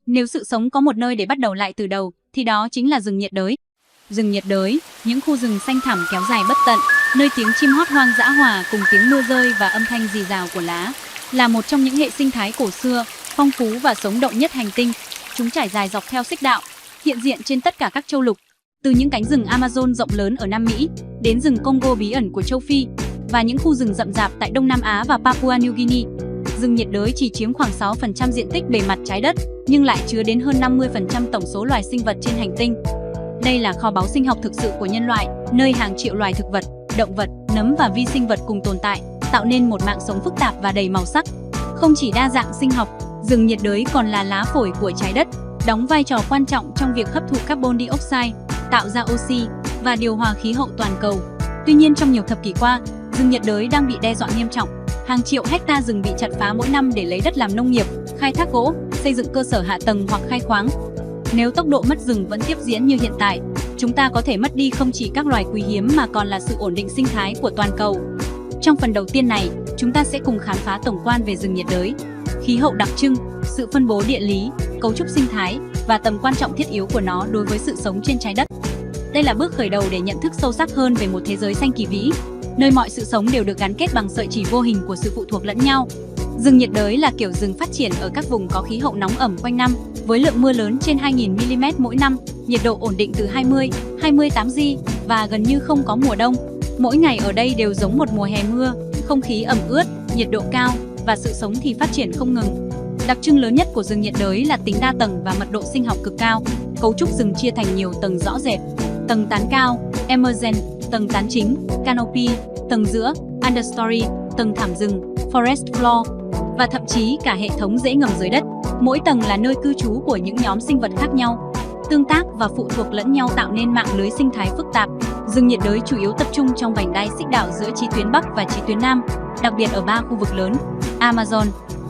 Nếu sự sống có một nơi để bắt đầu lại từ đầu, thì đó chính là rừng nhiệt đới. Rừng nhiệt đới, những khu rừng xanh thẳm kéo dài bất tận, nơi tiếng chim hót hoang dã hòa cùng tiếng mưa rơi và âm thanh rì rào của lá, là một trong những hệ sinh thái cổ xưa, phong phú và sống động nhất hành tinh. Chúng trải dài dọc theo xích đạo, hiện diện trên tất cả các châu lục, từ những cánh rừng Amazon rộng lớn ở Nam Mỹ đến rừng Congo bí ẩn của châu Phi và những khu rừng rậm rạp tại Đông Nam Á và Papua New Guinea. Rừng nhiệt đới chỉ chiếm khoảng 6% diện tích bề mặt trái đất, nhưng lại chứa đến hơn 50% tổng số loài sinh vật trên hành tinh. Đây là kho báu sinh học thực sự của nhân loại, nơi hàng triệu loài thực vật, động vật, nấm và vi sinh vật cùng tồn tại, tạo nên một mạng sống phức tạp và đầy màu sắc. Không chỉ đa dạng sinh học, rừng nhiệt đới còn là lá phổi của trái đất, đóng vai trò quan trọng trong việc hấp thụ carbon dioxide, tạo ra oxy và điều hòa khí hậu toàn cầu. Tuy nhiên, trong nhiều thập kỷ qua, rừng nhiệt đới đang bị đe dọa nghiêm trọng. Hàng triệu hecta rừng bị chặt phá mỗi năm để lấy đất làm nông nghiệp, khai thác gỗ, xây dựng cơ sở hạ tầng hoặc khai khoáng. Nếu tốc độ mất rừng vẫn tiếp diễn như hiện tại, chúng ta có thể mất đi không chỉ các loài quý hiếm mà còn là sự ổn định sinh thái của toàn cầu. Trong phần đầu tiên này, chúng ta sẽ cùng khám phá tổng quan về rừng nhiệt đới, khí hậu đặc trưng, sự phân bố địa lý, cấu trúc sinh thái và tầm quan trọng thiết yếu của nó đối với sự sống trên trái đất. Đây là bước khởi đầu để nhận thức sâu sắc hơn về một thế giới xanh kỳ vĩ, nơi mọi sự sống đều được gắn kết bằng sợi chỉ vô hình của sự phụ thuộc lẫn nhau. Rừng nhiệt đới là kiểu rừng phát triển ở các vùng có khí hậu nóng ẩm quanh năm, với lượng mưa lớn trên 2.000 mm mỗi năm, nhiệt độ ổn định từ 20-28 C và gần như không có mùa đông. Mỗi ngày ở đây đều giống một mùa hè mưa, không khí ẩm ướt, nhiệt độ cao và sự sống thì phát triển không ngừng. Đặc trưng lớn nhất của rừng nhiệt đới là tính đa tầng và mật độ sinh học cực cao. Cấu trúc rừng chia thành nhiều tầng rõ rệt: tầng tán cao, emergent, tầng tán chính, canopy, tầng giữa, understory, tầng thảm rừng, forest floor, và thậm chí cả hệ thống rễ ngầm dưới đất. Mỗi tầng là nơi cư trú của những nhóm sinh vật khác nhau, tương tác và phụ thuộc lẫn nhau tạo nên mạng lưới sinh thái phức tạp. Rừng nhiệt đới chủ yếu tập trung trong vành đai xích đạo giữa chí tuyến Bắc và chí tuyến Nam, đặc biệt ở 3 khu vực lớn: Amazon,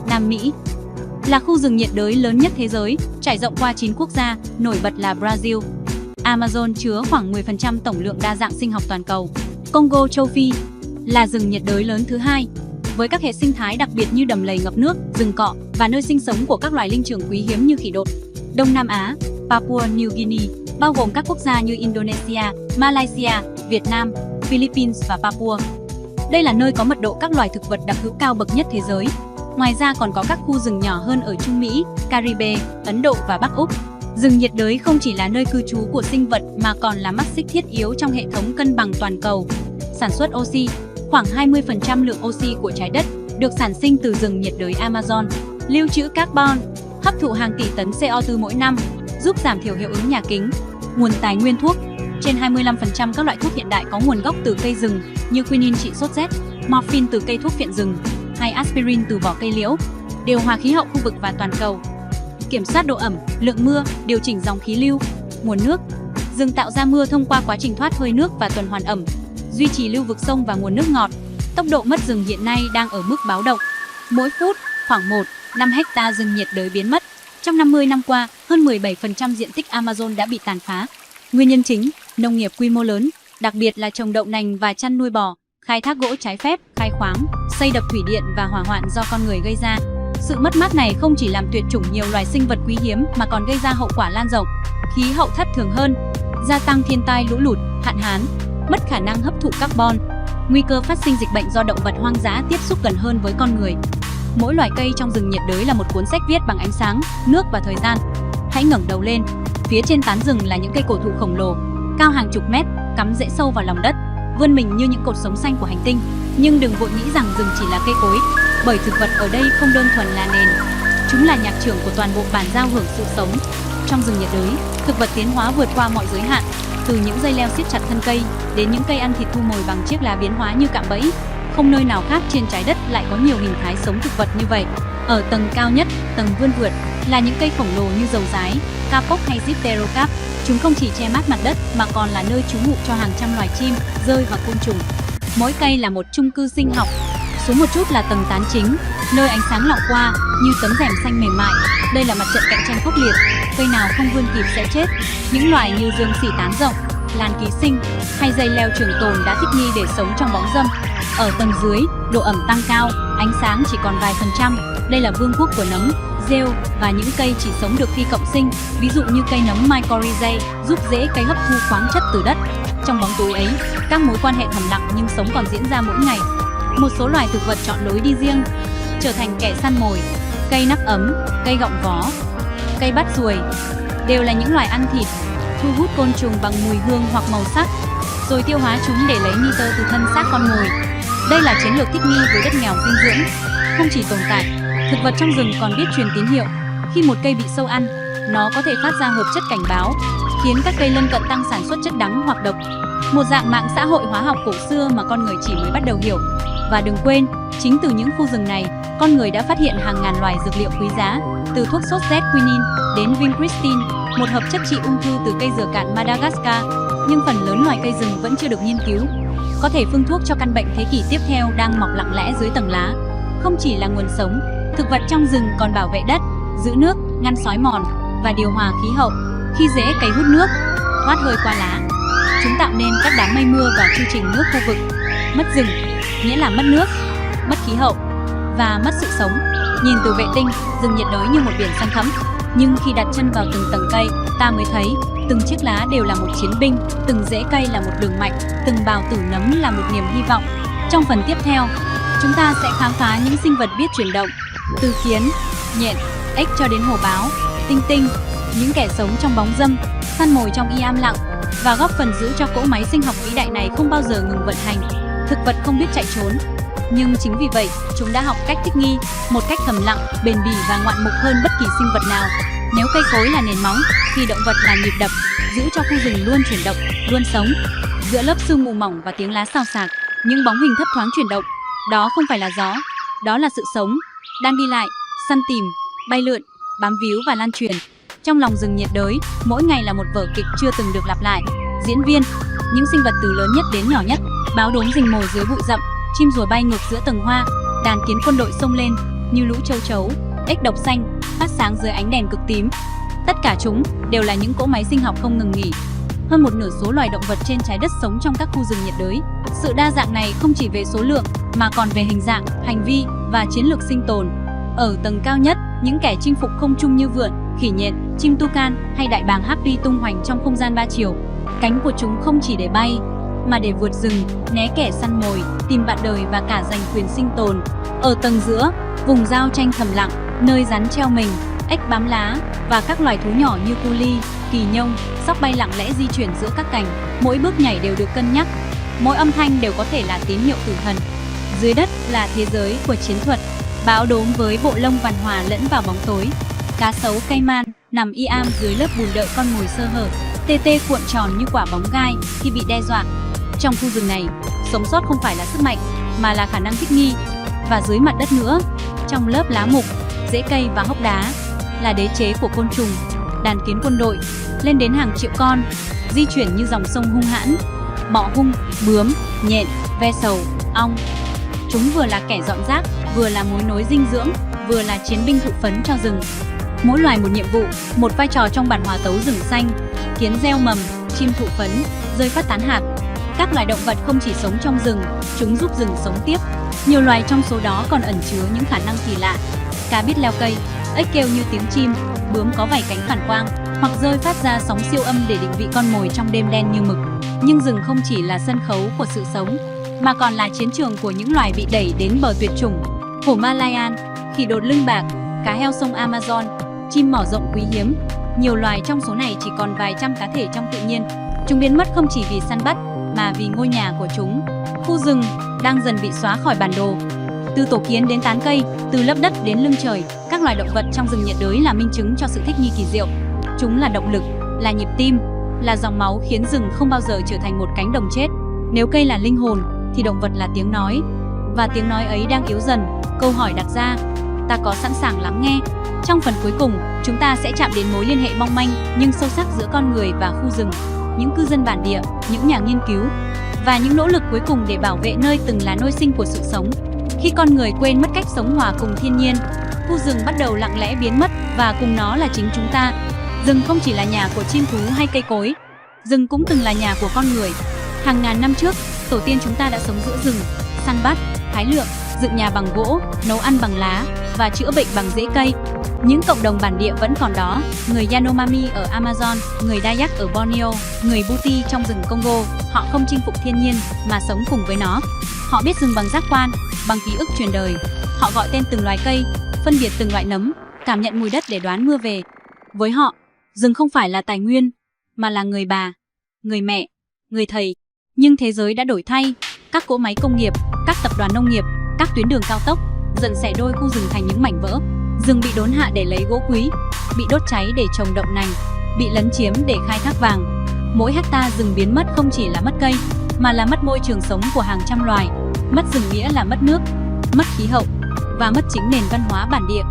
Nam Mỹ, là khu rừng nhiệt đới lớn nhất thế giới, trải rộng qua 9 quốc gia, nổi bật là Brazil. Amazon chứa khoảng 10% tổng lượng đa dạng sinh học toàn cầu. Congo, châu Phi, là rừng nhiệt đới lớn thứ hai, với các hệ sinh thái đặc biệt như đầm lầy ngập nước, rừng cọ và nơi sinh sống của các loài linh trưởng quý hiếm như khỉ đột. Đông Nam Á, Papua New Guinea, bao gồm các quốc gia như Indonesia, Malaysia, Việt Nam, Philippines và Papua. Đây là nơi có mật độ các loài thực vật đặc hữu cao bậc nhất thế giới. Ngoài ra còn có các khu rừng nhỏ hơn ở Trung Mỹ, Caribe, Ấn Độ và Bắc Úc. Rừng nhiệt đới không chỉ là nơi cư trú của sinh vật mà còn là mắt xích thiết yếu trong hệ thống cân bằng toàn cầu. Sản xuất oxy, khoảng 20% lượng oxy của trái đất được sản sinh từ rừng nhiệt đới Amazon. Lưu trữ carbon, hấp thụ hàng tỷ tấn CO2 mỗi năm, giúp giảm thiểu hiệu ứng nhà kính. Nguồn tài nguyên thuốc, trên 25% các loại thuốc hiện đại có nguồn gốc từ cây rừng như quinine trị sốt rét, morphine từ cây thuốc phiện rừng, hay aspirin từ vỏ cây liễu. Điều hòa khí hậu khu vực và toàn cầu. Kiểm soát độ ẩm, lượng mưa, điều chỉnh dòng khí lưu. Nguồn nước, rừng tạo ra mưa thông qua quá trình thoát hơi nước và tuần hoàn ẩm, duy trì lưu vực sông và nguồn nước ngọt. Tốc độ mất rừng hiện nay đang ở mức báo động. Mỗi phút, khoảng 1,5 hecta rừng nhiệt đới biến mất. Trong 50 năm qua, hơn 17% diện tích Amazon đã bị tàn phá. Nguyên nhân chính, nông nghiệp quy mô lớn, đặc biệt là trồng đậu nành và chăn nuôi bò, khai thác gỗ trái phép, khai khoáng, xây đập thủy điện và hỏa hoạn do con người gây ra. Sự mất mát này không chỉ làm tuyệt chủng nhiều loài sinh vật quý hiếm mà còn gây ra hậu quả lan rộng. Khí hậu thất thường hơn, gia tăng thiên tai lũ lụt, hạn hán, mất khả năng hấp thụ carbon, nguy cơ phát sinh dịch bệnh do động vật hoang dã tiếp xúc gần hơn với con người. Mỗi loài cây trong rừng nhiệt đới là một cuốn sách viết bằng ánh sáng, nước và thời gian. Hãy ngẩng đầu lên, phía trên tán rừng là những cây cổ thụ khổng lồ, cao hàng chục mét, cắm rễ sâu vào lòng đất, vươn mình như những cột sống xanh của hành tinh. Nhưng đừng vội nghĩ rằng rừng chỉ là cây cối, bởi thực vật ở đây không đơn thuần là nền. Chúng là nhạc trưởng của toàn bộ bản giao hưởng sự sống. Trong rừng nhiệt đới, thực vật tiến hóa vượt qua mọi giới hạn, từ những dây leo siết chặt thân cây đến những cây ăn thịt thu mồi bằng chiếc lá biến hóa như cạm bẫy. Không nơi nào khác trên trái đất lại có nhiều hình thái sống thực vật như vậy. Ở tầng cao nhất, tầng vươn vượt, là những cây khổng lồ như dầu dái, kapok hay dipterocarp. Chúng không chỉ che mát mặt đất mà còn là nơi trú ngụ cho hàng trăm loài chim, dơi và côn trùng. Mỗi cây là một chung cư sinh học. Xuống một chút là tầng tán chính, nơi ánh sáng lọt qua như tấm rèm xanh mềm mại. Đây là mặt trận cạnh tranh khốc liệt, cây nào không vươn kịp sẽ chết. Những loài như dương xỉ tán rộng, lan ký sinh hay dây leo trường tồn đã thích nghi để sống trong bóng râm. Ở tầng dưới, độ ẩm tăng cao, ánh sáng chỉ còn vài phần trăm. Đây là vương quốc của nấm, rêu và những cây chỉ sống được khi cộng sinh, ví dụ như cây nấm mycorrhizae giúp rễ cây hấp thu khoáng chất từ đất. Trong bóng tối ấy, các mối quan hệ thầm lặng nhưng sống còn diễn ra mỗi ngày. Một số loài thực vật chọn lối đi riêng, trở thành kẻ săn mồi. Cây nắp ấm, cây gọng vó, cây bát ruồi đều là những loài ăn thịt, thu hút côn trùng bằng mùi hương hoặc màu sắc, rồi tiêu hóa chúng để lấy nitơ từ thân xác con mồi. Đây là chiến lược thích nghi với đất nghèo dinh dưỡng. Không chỉ tồn tại, thực vật trong rừng còn biết truyền tín hiệu. Khi một cây bị sâu ăn, nó có thể phát ra hợp chất cảnh báo, khiến các cây lân cận tăng sản xuất chất đắng hoặc độc. Một dạng mạng xã hội hóa học cổ xưa mà con người chỉ mới bắt đầu hiểu. Và đừng quên, chính từ những khu rừng này, con người đã phát hiện hàng ngàn loài dược liệu quý giá, từ thuốc sốt rét quinine đến vincristine, một hợp chất trị ung thư từ cây dừa cạn Madagascar. Nhưng phần lớn loài cây rừng vẫn chưa được nghiên cứu, có thể phương thuốc cho căn bệnh thế kỷ tiếp theo đang mọc lặng lẽ dưới tầng lá. Không chỉ là nguồn sống, thực vật trong rừng còn bảo vệ đất, giữ nước, ngăn xói mòn và điều hòa khí hậu. Khi rễ cây hút nước, thoát hơi qua lá, chúng tạo nên các đám mây mưa và chu trình nước khu vực. Mất rừng nghĩa là mất nước, mất khí hậu và mất sự sống. Nhìn từ vệ tinh, rừng nhiệt đới như một biển xanh thẫm, nhưng khi đặt chân vào từng tầng cây, ta mới thấy từng chiếc lá đều là một chiến binh, từng rễ cây là một đường mạch, từng bào tử nấm là một niềm hy vọng. Trong phần tiếp theo, chúng ta sẽ khám phá những sinh vật biết chuyển động, từ kiến, nhện, ếch cho đến hổ báo, tinh tinh, những kẻ sống trong bóng râm, săn mồi trong im lặng và góp phần giữ cho cỗ máy sinh học vĩ đại này không bao giờ ngừng vận hành. Thực vật không biết chạy trốn, nhưng chính vì vậy, chúng đã học cách thích nghi, một cách thầm lặng, bền bỉ và ngoạn mục hơn bất kỳ sinh vật nào. Nếu cây cối là nền móng, thì động vật là nhịp đập, giữ cho khu rừng luôn chuyển động, luôn sống. Giữa lớp sương mù mỏng và tiếng lá xào xạc, những bóng hình thấp thoáng chuyển động. Đó không phải là gió, đó là sự sống, đang đi lại, săn tìm, bay lượn, bám víu và lan truyền. Trong lòng rừng nhiệt đới, mỗi ngày là một vở kịch chưa từng được lặp lại. Diễn viên, những sinh vật từ lớn nhất đến nhỏ nhất, báo đốm rình mồi dưới bụi rậm, chim rùa bay ngược giữa tầng hoa, đàn kiến quân đội xông lên như lũ châu chấu, ếch độc xanh phát sáng dưới ánh đèn cực tím. Tất cả chúng đều là những cỗ máy sinh học không ngừng nghỉ. Hơn một nửa số loài động vật trên trái đất sống trong các khu rừng nhiệt đới. Sự đa dạng này không chỉ về số lượng mà còn về hình dạng, hành vi và chiến lược sinh tồn. Ở tầng cao nhất, những kẻ chinh phục không trung như vượn, khỉ nhện, chim toucan hay đại bàng harpy tung hoành trong không gian ba chiều. Cánh của chúng không chỉ để bay, mà để vượt rừng, né kẻ săn mồi, tìm bạn đời và cả giành quyền sinh tồn. Ở tầng giữa, vùng giao tranh thầm lặng, nơi rắn treo mình, ếch bám lá và các loài thú nhỏ như cu li, kỳ nhông, sóc bay lặng lẽ di chuyển giữa các cành. Mỗi bước nhảy đều được cân nhắc, mỗi âm thanh đều có thể là tín hiệu tử thần. Dưới đất là thế giới của chiến thuật, báo đốm với bộ lông vằn hòa lẫn vào bóng tối. Cá sấu cayman nằm im dưới lớp bùn đợi con mồi sơ hở. Tê tê cuộn tròn như quả bóng gai khi bị đe dọa. Trong khu rừng này, sống sót không phải là sức mạnh mà là khả năng thích nghi. Và dưới mặt đất nữa, trong lớp lá mục, rễ cây và hốc đá, là đế chế của côn trùng. Đàn kiến quân đội lên đến hàng triệu con, di chuyển như dòng sông hung hãn. Bọ hung, bướm, nhện, ve sầu, ong. Chúng vừa là kẻ dọn rác, vừa là mối nối dinh dưỡng, vừa là chiến binh thụ phấn cho rừng. Mỗi loài một nhiệm vụ, một vai trò trong bản hòa tấu rừng xanh. Kiến gieo mầm, chim thụ phấn, rơi phát tán hạt. Các loài động vật không chỉ sống trong rừng, chúng giúp rừng sống tiếp. Nhiều loài trong số đó còn ẩn chứa những khả năng kỳ lạ. Cá biết leo cây, ếch kêu như tiếng chim, bướm có vảy cánh phản quang, hoặc rơi phát ra sóng siêu âm để định vị con mồi trong đêm đen như mực. Nhưng rừng không chỉ là sân khấu của sự sống, mà còn là chiến trường của những loài bị đẩy đến bờ tuyệt chủng. Hổ Malayan, khỉ đột lưng bạc, cá heo sông Amazon, chim mỏ rộng quý hiếm. Nhiều loài trong số này chỉ còn vài trăm cá thể trong tự nhiên. Chúng biến mất không chỉ vì săn bắt, mà vì ngôi nhà của chúng. Khu rừng đang dần bị xóa khỏi bản đồ. Từ tổ kiến đến tán cây, từ lớp đất đến lưng trời, các loài động vật trong rừng nhiệt đới là minh chứng cho sự thích nghi kỳ diệu. Chúng là động lực, là nhịp tim, là dòng máu khiến rừng không bao giờ trở thành một cánh đồng chết. Nếu cây là linh hồn, thì động vật là tiếng nói. Và tiếng nói ấy đang yếu dần. Câu hỏi đặt ra, ta có sẵn sàng lắng nghe? Trong phần cuối cùng, chúng ta sẽ chạm đến mối liên hệ mong manh nhưng sâu sắc giữa con người và khu rừng, những cư dân bản địa, những nhà nghiên cứu và những nỗ lực cuối cùng để bảo vệ nơi từng là nôi sinh của sự sống. Khi con người quên mất cách sống hòa cùng thiên nhiên, khu rừng bắt đầu lặng lẽ biến mất và cùng nó là chính chúng ta. Rừng không chỉ là nhà của chim thú hay cây cối, rừng cũng từng là nhà của con người. Hàng ngàn năm trước, tổ tiên chúng ta đã sống giữa rừng, săn bắt, hái lượm, dựng nhà bằng gỗ, nấu ăn bằng lá và chữa bệnh bằng rễ cây. Những cộng đồng bản địa vẫn còn đó, người Yanomami ở Amazon, người Dayak ở Borneo, người Buti trong rừng Congo. Họ không chinh phục thiên nhiên mà sống cùng với nó. Họ biết rừng bằng giác quan, bằng ký ức truyền đời. Họ gọi tên từng loài cây, phân biệt từng loại nấm, cảm nhận mùi đất để đoán mưa về. Với họ, rừng không phải là tài nguyên, mà là người bà, người mẹ, người thầy. Nhưng thế giới đã đổi thay, các cỗ máy công nghiệp, các tập đoàn nông nghiệp, các tuyến đường cao tốc dần xẻ đôi khu rừng thành những mảnh vỡ. Rừng bị đốn hạ để lấy gỗ quý, bị đốt cháy để trồng đậu nành, bị lấn chiếm để khai thác vàng. Mỗi hecta rừng biến mất không chỉ là mất cây, mà là mất môi trường sống của hàng trăm loài. Mất rừng nghĩa là mất nước, mất khí hậu và mất chính nền văn hóa bản địa.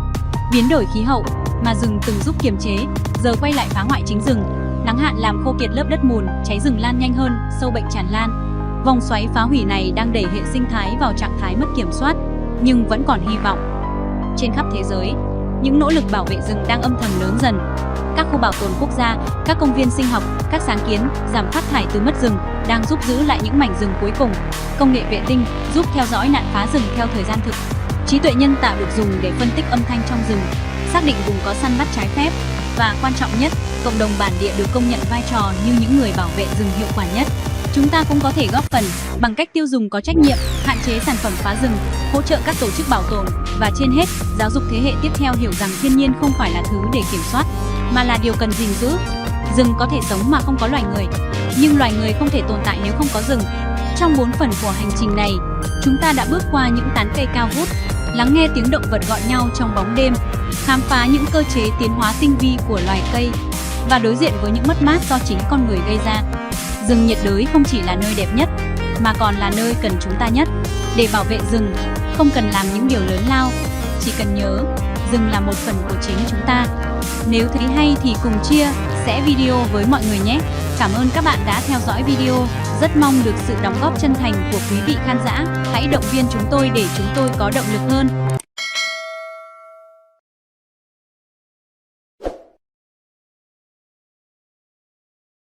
Biến đổi khí hậu mà rừng từng giúp kiềm chế, giờ quay lại phá hoại chính rừng. Nắng hạn làm khô kiệt lớp đất mùn, cháy rừng lan nhanh hơn, sâu bệnh tràn lan. Vòng xoáy phá hủy này đang đẩy hệ sinh thái vào trạng thái mất kiểm soát, nhưng vẫn còn hy vọng. Trên khắp thế giới, những nỗ lực bảo vệ rừng đang âm thầm lớn dần. Các khu bảo tồn quốc gia, các công viên sinh học, các sáng kiến giảm phát thải từ mất rừng đang giúp giữ lại những mảnh rừng cuối cùng. Công nghệ vệ tinh giúp theo dõi nạn phá rừng theo thời gian thực. Trí tuệ nhân tạo được dùng để phân tích âm thanh trong rừng, xác định vùng có săn bắt trái phép. Và quan trọng nhất, cộng đồng bản địa được công nhận vai trò như những người bảo vệ rừng hiệu quả nhất. Chúng ta cũng có thể góp phần bằng cách tiêu dùng có trách nhiệm, hạn chế sản phẩm phá rừng, hỗ trợ các tổ chức bảo tồn và trên hết, giáo dục thế hệ tiếp theo hiểu rằng thiên nhiên không phải là thứ để kiểm soát, mà là điều cần gìn giữ. Rừng có thể sống mà không có loài người, nhưng loài người không thể tồn tại nếu không có rừng. Trong 4 phần của hành trình này, chúng ta đã bước qua những tán cây cao vút, lắng nghe tiếng động vật gọi nhau trong bóng đêm, khám phá những cơ chế tiến hóa tinh vi của loài cây và đối diện với những mất mát do chính con người gây ra. Rừng nhiệt đới không chỉ là nơi đẹp nhất, mà còn là nơi cần chúng ta nhất. Để bảo vệ rừng, không cần làm những điều lớn lao, chỉ cần nhớ, rừng là một phần của chính chúng ta. Nếu thấy hay thì cùng chia sẻ video với mọi người nhé. Cảm ơn các bạn đã theo dõi video. Rất mong được sự đóng góp chân thành của quý vị khán giả. Hãy động viên chúng tôi để chúng tôi có động lực hơn.